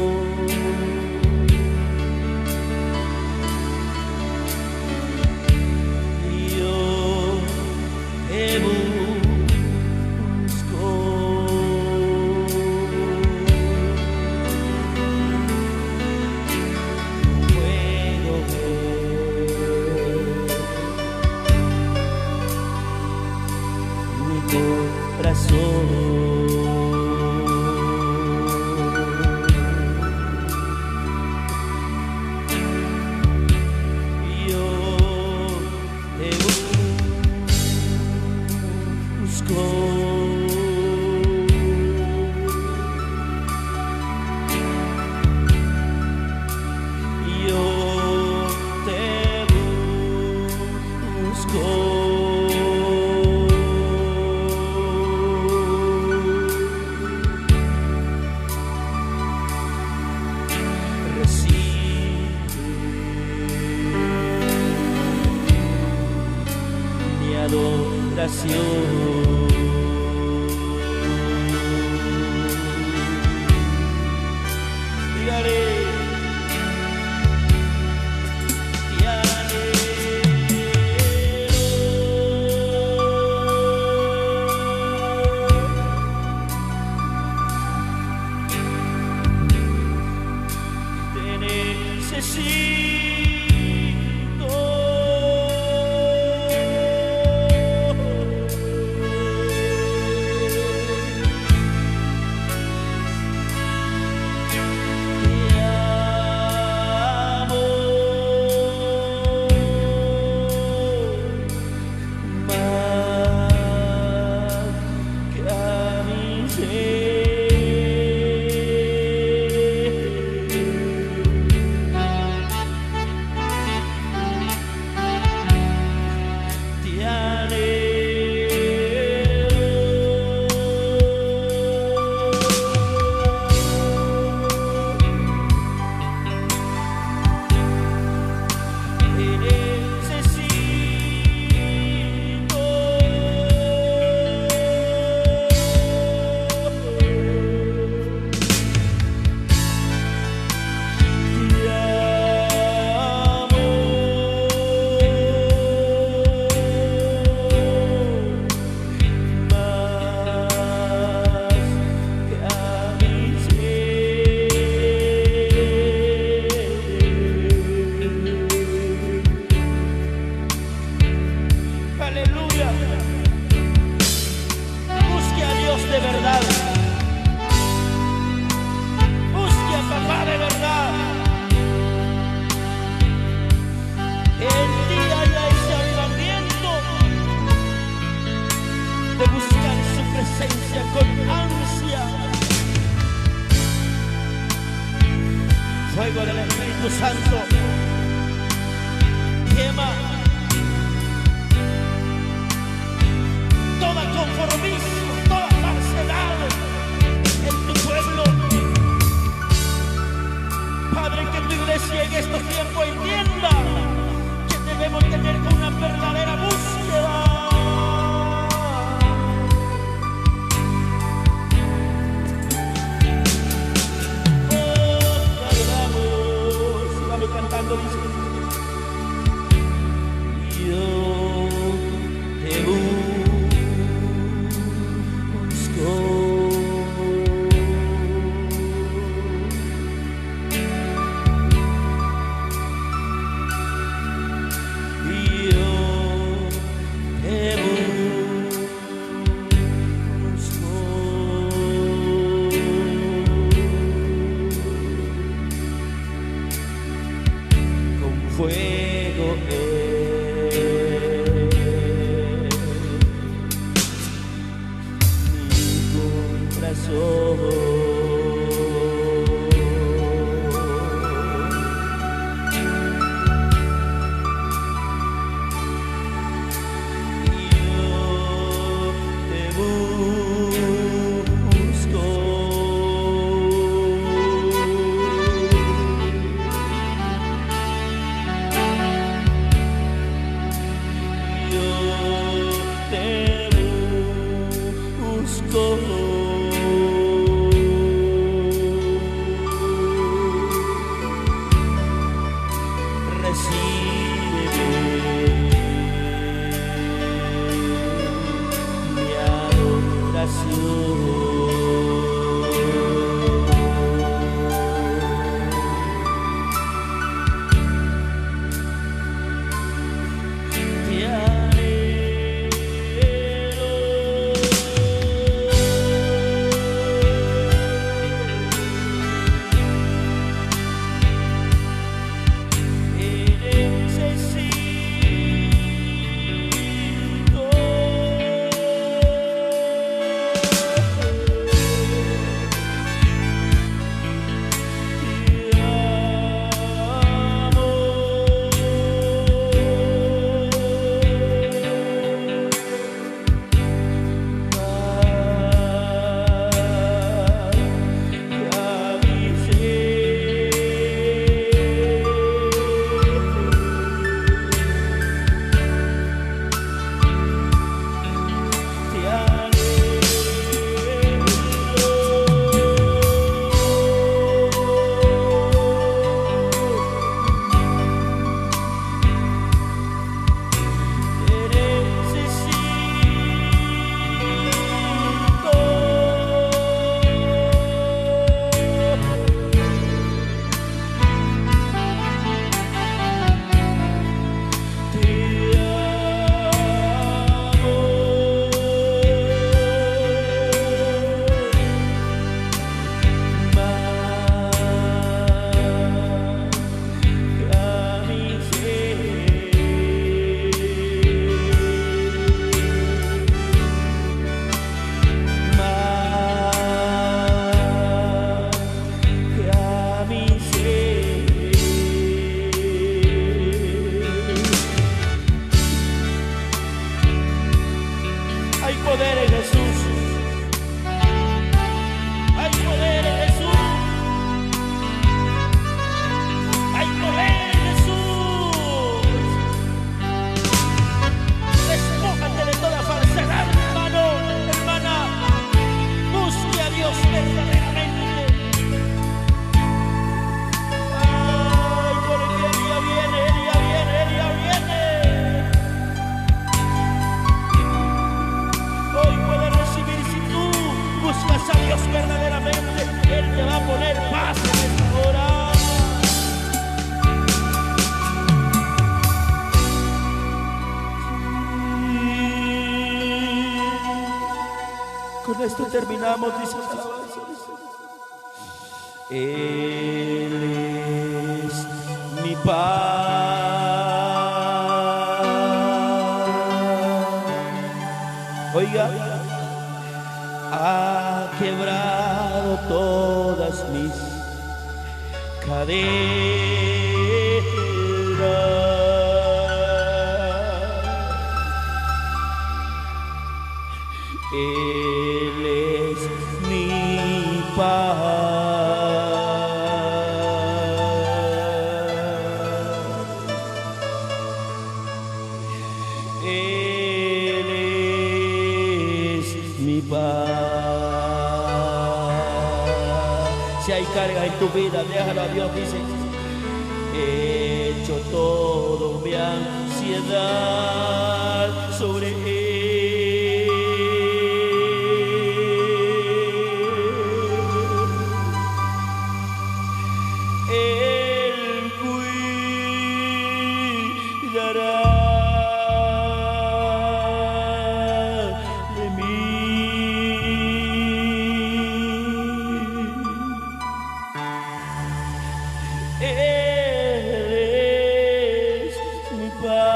Con esto terminamos, dice esta alabanza. Él es mi paz. Oiga, ha quebrado todas mis cadenas. Él es mi paz. Él es mi paz. Si hay carga en tu vida, déjalo a Dios, dice. He hecho todo mi ansiedad sobre Él. Él cuidará de mí. Él es mi paz.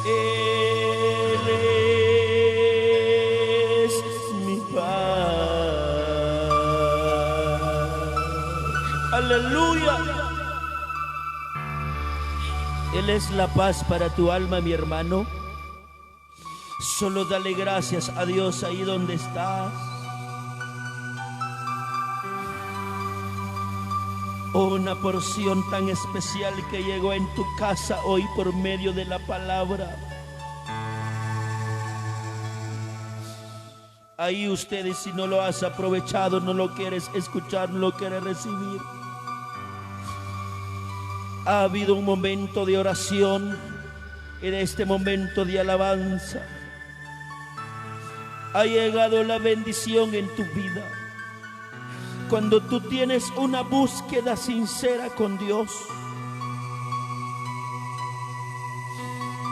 Él es mi paz. Aleluya. Él es la paz para tu alma, mi hermano. Solo dale gracias a Dios ahí donde estás. Una porción tan especial que llegó en tu casa hoy por medio de la palabra. Ahí ustedes, si no lo has aprovechado, no lo quieres escuchar, no lo quieres recibir. Ha habido un momento de oración y de este momento de alabanza ha llegado la bendición en tu vida. Cuando tú tienes una búsqueda sincera con Dios,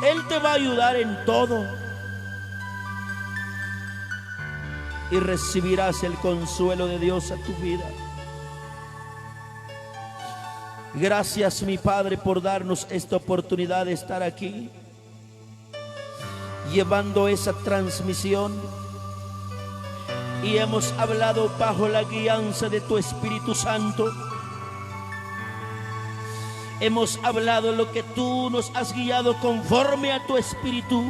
Él te va a ayudar en todo y recibirás el consuelo de Dios a tu vida. Gracias, mi Padre, por darnos esta oportunidad de estar aquí, llevando esa transmisión. Y hemos hablado bajo la guianza de tu Espíritu Santo. Hemos hablado lo que tú nos has guiado conforme a tu Espíritu.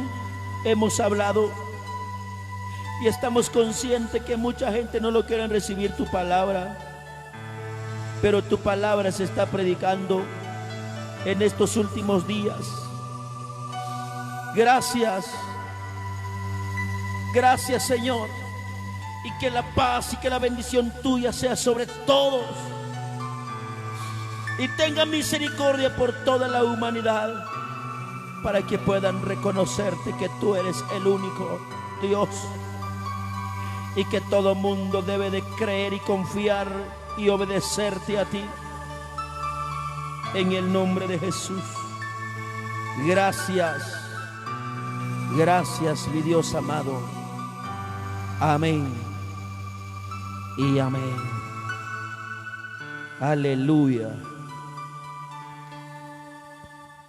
Hemos hablado y estamos conscientes que mucha gente no lo quiere recibir tu palabra. Pero tu palabra se está predicando en estos últimos días. Gracias. Gracias, Señor. Y que la paz y que la bendición tuya sea sobre todos. Y tenga misericordia por toda la humanidad, para que puedan reconocerte que tú eres el único Dios. Y que todo mundo debe de creer y confiar y obedecerte a ti. En el nombre de Jesús. Gracias. Gracias, mi Dios amado. Amén y amén. Aleluya.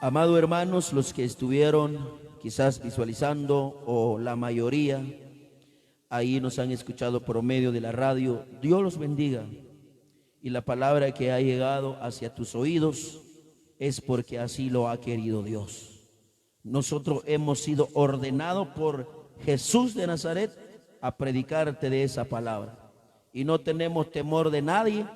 Amados hermanos, los que estuvieron quizás visualizando, o la mayoría ahí nos han escuchado por medio de la radio, Dios los bendiga. Y la palabra que ha llegado hacia tus oídos es porque así lo ha querido Dios. Nosotros hemos sido ordenados por Jesús de Nazaret a predicarte de esa palabra. Y no tenemos temor de nadie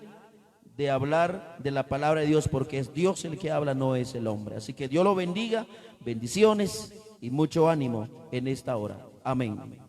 de hablar de la palabra de Dios, porque es Dios el que habla, no es el hombre. Así que Dios lo bendiga, bendiciones y mucho ánimo en esta hora. Amén.